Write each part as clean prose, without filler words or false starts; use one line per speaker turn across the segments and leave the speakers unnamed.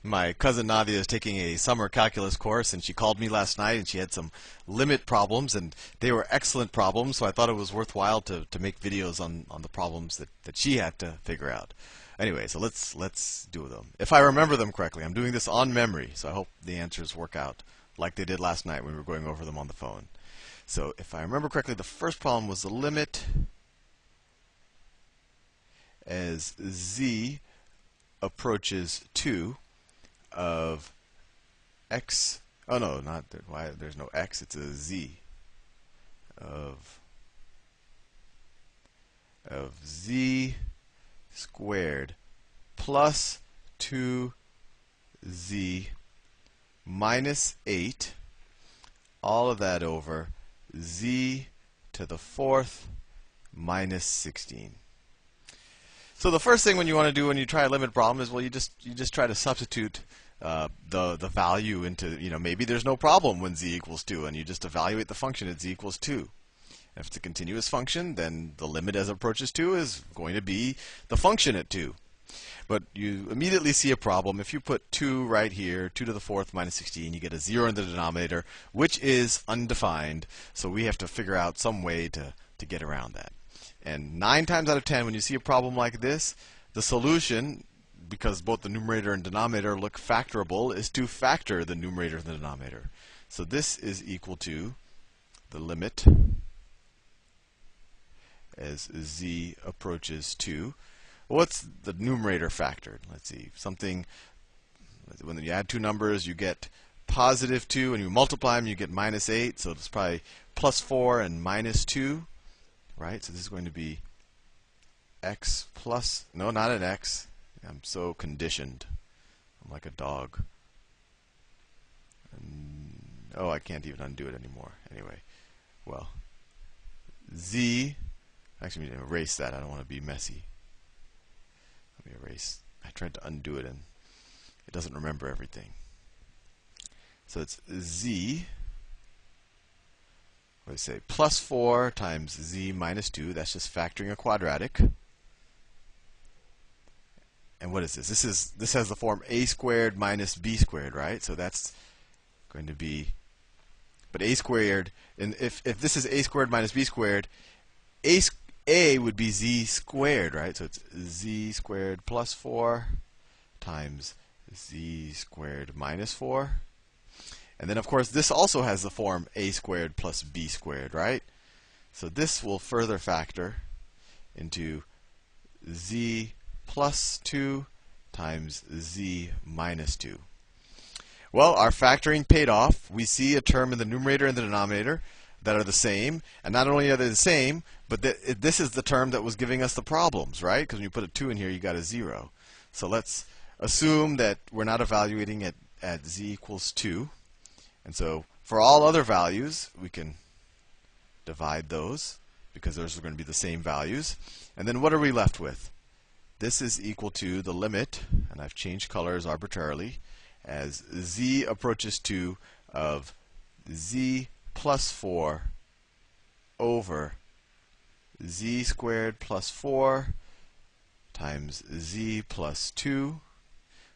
My cousin Nadia is taking a summer calculus course, and she called me last night, and she had some limit problems, and they were excellent problems, so I thought it was worthwhile to make videos on the problems that she had to figure out. Anyway, so let's do them. If I remember them correctly, I'm doing this on memory, so I hope the answers work out like they did last night when we were going over them on the phone. So if I remember correctly, the first problem was the limit as z approaches 2 of x, oh no, not there, why there's no x, it's a z of z squared plus 2z minus 8, all of that over z to the fourth minus 16. So the first thing when you want to do when you try a limit problem is, well, you just try to substitute the value into, maybe there's no problem when z equals 2, and you just evaluate the function at z equals 2. If it's a continuous function, then the limit as it approaches 2 is going to be the function at 2. But you immediately see a problem. If you put 2 right here, 2 to the fourth minus 16, you get a 0 in the denominator, which is undefined. So we have to figure out some way to get around that. And 9 times out of 10, when you see a problem like this, the solution, because both the numerator and denominator look factorable, is to factor the numerator and the denominator. So this is equal to the limit as z approaches 2. What's the numerator factored? Let's see. When you add two numbers, you get positive 2, and you multiply them, you get minus 8. So it's probably plus 4 and minus 2. Right? So this is going to be x plus, no, not an x. I'm so conditioned. I'm like a dog. Oh, I can't even undo it anymore. Anyway, well, z, actually, I'm going to erase that. I don't want to be messy. Let me erase. I tried to undo it, and it doesn't remember everything. So it's z, let's say, plus 4 times z minus 2. That's just factoring a quadratic. And what is this? This has the form a squared minus b squared, right? So that's going to be, but a squared, and if this is a squared minus b squared, a would be z squared, right? So it's z squared plus 4 times z squared minus 4. And then, of course, this also has the form a squared plus b squared, right? So this will further factor into z plus 2 times z minus 2. Well, our factoring paid off. We see a term in the numerator and the denominator that are the same. And not only are they the same, but this is the term that was giving us the problems, right? Because when you put a 2 in here, you got a 0. So let's assume that we're not evaluating at z equals 2. And so for all other values, we can divide those, because those are going to be the same values. And then what are we left with? This is equal to the limit, and I've changed colors arbitrarily, as z approaches 2 of z plus 4 over z squared plus 4 times z plus 2,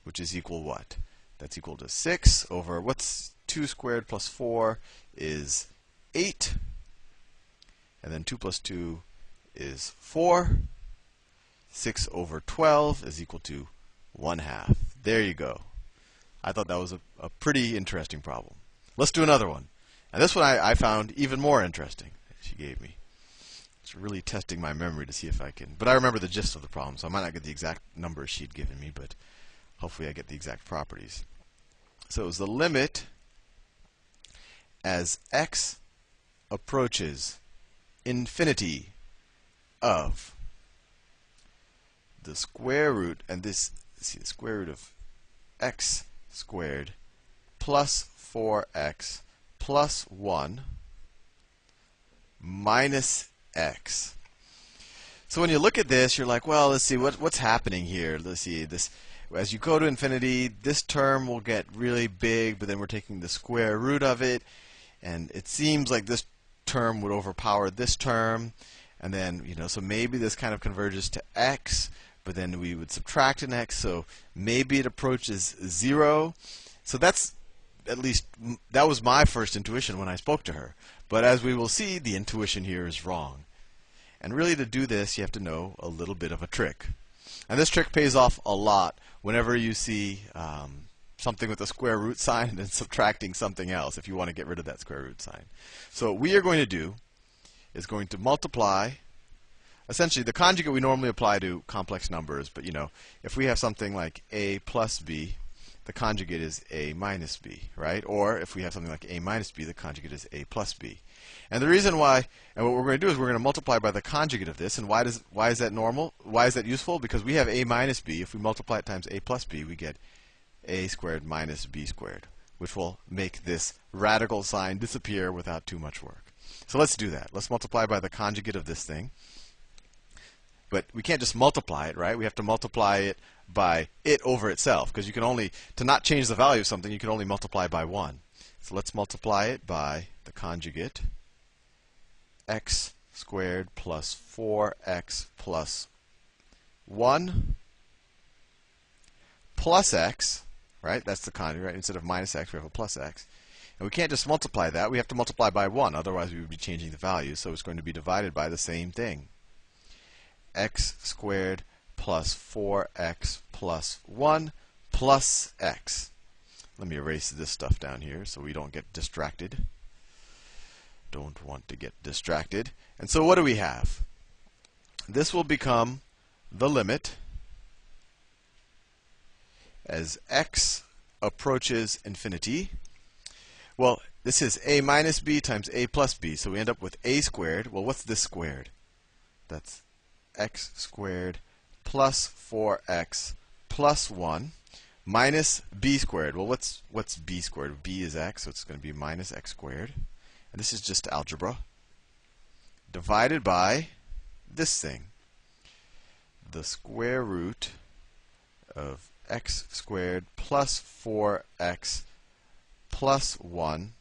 which is equal what? That's equal to 6 over, what's 2 squared plus 4 is 8. And then 2 plus 2 is 4. 6 over 12 is equal to 1/2. There you go. I thought that was a pretty interesting problem. Let's do another one. And this one I found even more interesting that she gave me. It's really testing my memory to see if I can. But I remember the gist of the problem, so I might not get the exact numbers she'd given me, but hopefully I get the exact properties. So it was the limit as x approaches infinity of the square root, and this, see, the square root of x squared plus 4x plus 1 minus x. So when you look at this, you're like, well, let's see what's happening here. Let's see this. As you go to infinity, this term will get really big, but then we're taking the square root of it, and it seems like this term would overpower this term, and then so maybe this kind of converges to x, but then we would subtract an x, so maybe it approaches 0. So that's, at least, that was my first intuition when I spoke to her. But as we will see, the intuition here is wrong. And really, to do this, you have to know a little bit of a trick. And this trick pays off a lot whenever you see something with a square root sign and then subtracting something else, if you want to get rid of that square root sign. So what we are going to do is going to multiply. Essentially, the conjugate we normally apply to complex numbers, but if we have something like a plus b, the conjugate is a minus b, right? Or if we have something like a minus b, the conjugate is a plus b. And the reason why, and what we're going to do is we're going to multiply by the conjugate of this. And why is that normal? Why is that useful? Because we have a minus b. If we multiply it times a plus b, we get a squared minus b squared, which will make this radical sign disappear without too much work. So let's do that. Let's multiply by the conjugate of this thing. But we can't just multiply it, right? We have to multiply it by it over itself, because you can only, to not change the value of something, you can only multiply by 1. So let's multiply it by the conjugate, x squared plus 4x plus 1 plus x, right? That's the conjugate, right? Instead of minus x, we have a plus x. And we can't just multiply that. We have to multiply by 1. Otherwise, we would be changing the value. So it's going to be divided by the same thing. X squared plus 4x plus 1 plus x. Let me erase this stuff down here so we don't get distracted. Don't want to get distracted. And so what do we have? This will become the limit as x approaches infinity. Well, this is a minus b times a plus b, so we end up with a squared. Well, what's this squared? That's x squared plus 4x plus 1 minus b squared. Well, what's b squared? B is x, so it's going to be minus x squared. And this is just algebra. Divided by this thing, the square root of x squared plus 4x plus 1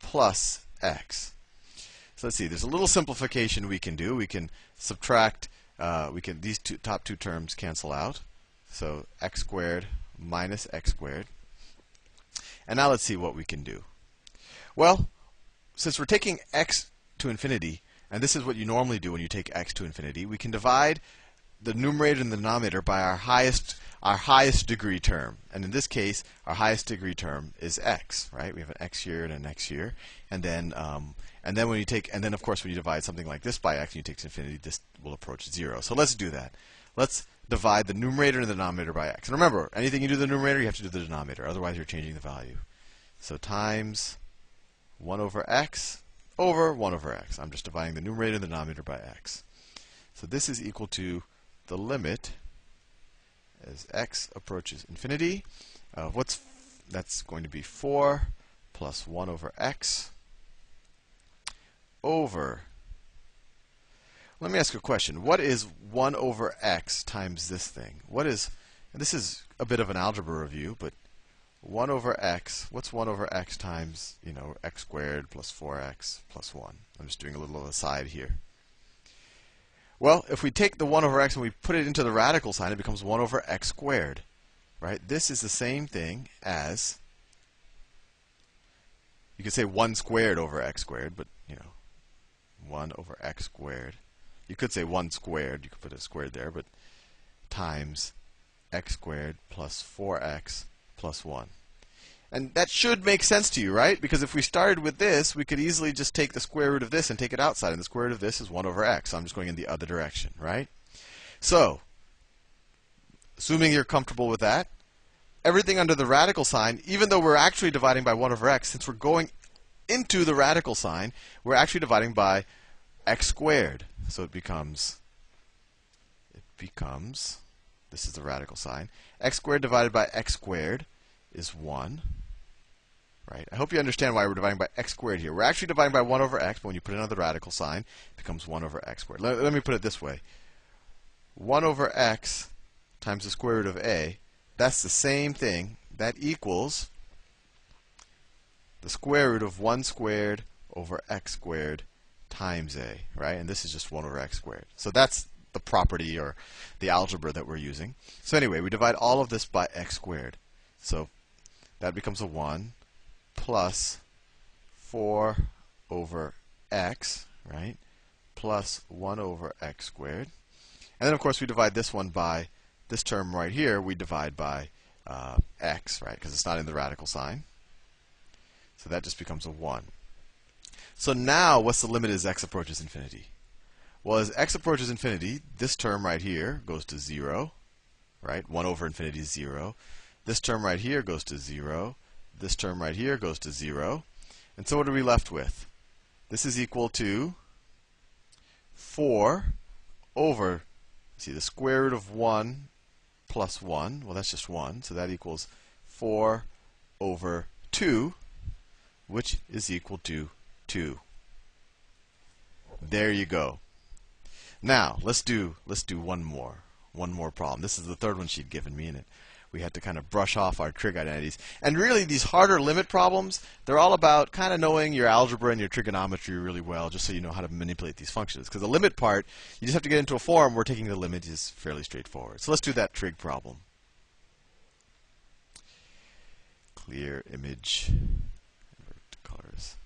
plus x. So let's see, there's a little simplification we can do. We can subtract, these top two terms cancel out. So x squared minus x squared. And now let's see what we can do. Well, since we're taking x to infinity, and this is what you normally do when you take x to infinity, we can divide the numerator and the denominator by our highest degree term. And in this case, our highest degree term is x, right? We have an x here and an x here. And then of course when you divide something like this by x and you take to infinity, this will approach 0. So let's do that. Let's divide the numerator and the denominator by x. And remember, anything you do to the numerator, you have to do the denominator. Otherwise, you're changing the value. So times 1 over x over 1 over x. I'm just dividing the numerator and the denominator by x. So this is equal to the limit as x approaches infinity. That's going to be 4 plus 1 over x over. Let me ask a question. What is 1 over x times this thing? What is, and this is a bit of an algebra review, but 1 over x, what's 1 over x times, x squared plus 4x plus 1? I'm just doing a little aside here. Well, if we take the 1 over x and we put it into the radical sign, it becomes 1 over x squared, right? This is the same thing as, you could say 1 squared over x squared, but, 1 over x squared. You could say 1 squared, you could put a squared there, but times x squared plus 4x plus 1. And that should make sense to you, right? Because if we started with this, we could easily just take the square root of this and take it outside. And the square root of this is 1 over x. So I'm just going in the other direction, right? So, assuming you're comfortable with that, everything under the radical sign, even though we're actually dividing by 1 over x, since we're going into the radical sign, we're actually dividing by x squared. So it becomes, this is the radical sign, x squared divided by x squared is 1. Right? I hope you understand why we're dividing by x squared here. We're actually dividing by 1 over x, but when you put another radical sign, it becomes 1 over x squared. Let me put it this way. 1 over x times the square root of a, that's the same thing. That equals the square root of 1 squared over x squared times a, right? And this is just 1 over x squared. So that's the property or the algebra that we're using. So anyway, we divide all of this by x squared. So that becomes a 1 plus 4 over x, right? Plus 1 over x squared. And then, of course, we divide this one by this term right here. We divide by x, right? Because it's not in the radical sign. So that just becomes a 1. So now, what's the limit as x approaches infinity? Well, as x approaches infinity, this term right here goes to 0, right? 1 over infinity is 0. This term right here goes to 0. This term right here goes to 0. And so what are we left with? This is equal to 4 over, see, the square root of 1 plus 1. Well, that's just 1. So that equals 4 over 2, which is equal to 2. There you go. Now, let's do one more problem. This is the third one she'd given me, and we had to kind of brush off our trig identities. And really, these harder limit problems, they're all about kind of knowing your algebra and your trigonometry really well, just so you know how to manipulate these functions. Because the limit part, you just have to get into a form where taking the limit is fairly straightforward. So let's do that trig problem. Clear image. Invert colors.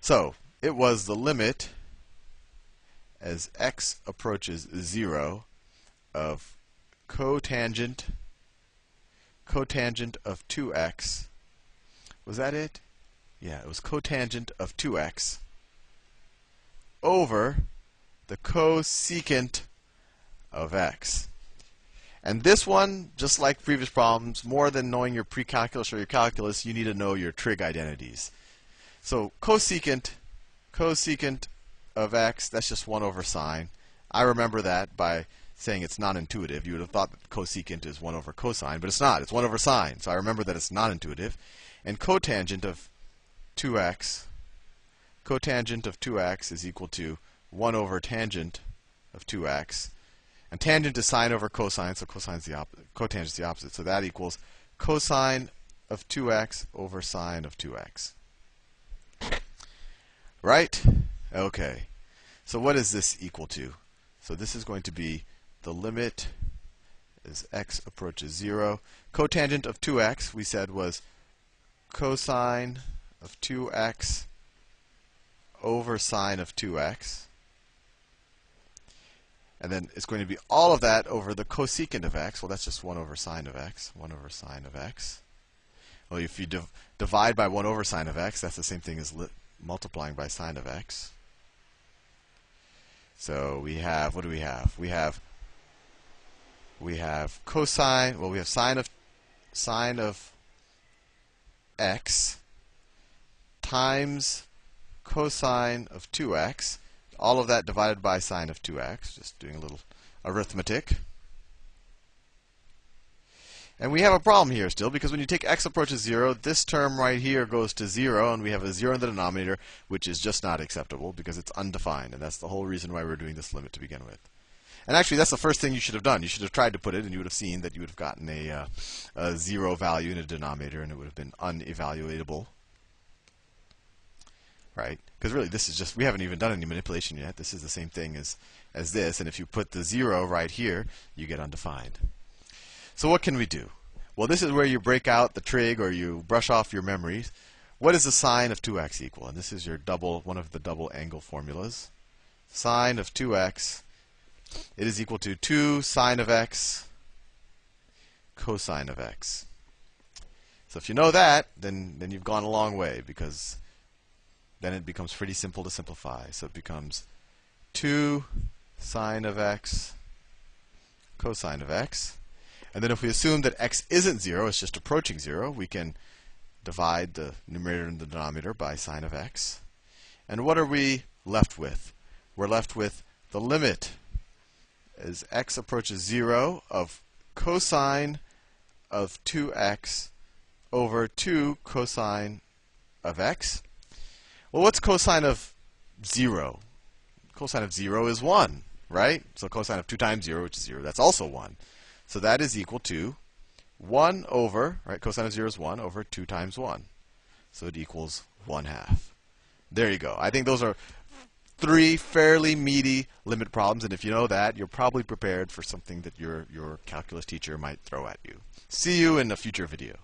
So it was the limit as x approaches 0 of cotangent of 2x. Was that it? Yeah, it was cotangent of 2x over the cosecant of x. And this one, just like previous problems, more than knowing your pre-calculus or your calculus, you need to know your trig identities. So cosecant of x, that's just 1 over sine. I remember that by saying it's non-intuitive. You would have thought that cosecant is 1 over cosine, but it's not. It's 1 over sine. So I remember that it's non-intuitive. And cotangent of 2x is equal to 1 over tangent of 2x. And tangent is sine over cosine, so cotangent is the opposite. So that equals cosine of 2x over sine of 2x. Right? Okay. So what is this equal to? So this is going to be the limit as x approaches 0. Cotangent of 2x, we said, was cosine of 2x over sine of 2x. And then it's going to be all of that over the cosecant of x. Well, that's just 1 over sine of x. 1 over sine of x. Well, if you divide by 1 over sine of x, that's the same thing as multiplying by sine of x. So we have, what do we have? We have cosine, well, we have sine of x times cosine of 2x. All of that divided by sine of 2x. Just doing a little arithmetic. And we have a problem here still, because when you take x approaches 0, this term right here goes to 0, and we have a 0 in the denominator, which is just not acceptable because it's undefined. And that's the whole reason why we're doing this limit to begin with. And actually, that's the first thing you should have done. You should have tried to put it, and you would have seen that you would have gotten a 0 value in a denominator, and it would have been unevaluatable. Right? Because really, this is just, we haven't even done any manipulation yet. This is the same thing as this. And if you put the 0 right here, you get undefined. So what can we do? Well, this is where you break out the trig, or you brush off your memories. What is the sine of 2x equal? And this is your one of the double angle formulas. Sine of 2x, it is equal to 2 sine of x cosine of x. So if you know that, then you've gone a long way, because then it becomes pretty simple to simplify. So it becomes 2 sine of x cosine of x. And then if we assume that x isn't 0, it's just approaching 0, we can divide the numerator and the denominator by sine of x. And what are we left with? We're left with the limit as x approaches 0 of cosine of 2x over 2 cosine of x. Well, what's cosine of 0? Cosine of 0 is 1, right? So cosine of 2 times 0, which is 0, that's also 1. So that is equal to 1 over, right, cosine of 0 is 1 over 2 times 1. So it equals 1/2. There you go. I think those are 3 fairly meaty limit problems, and if you know that, you're probably prepared for something that your calculus teacher might throw at you. See you in a future video.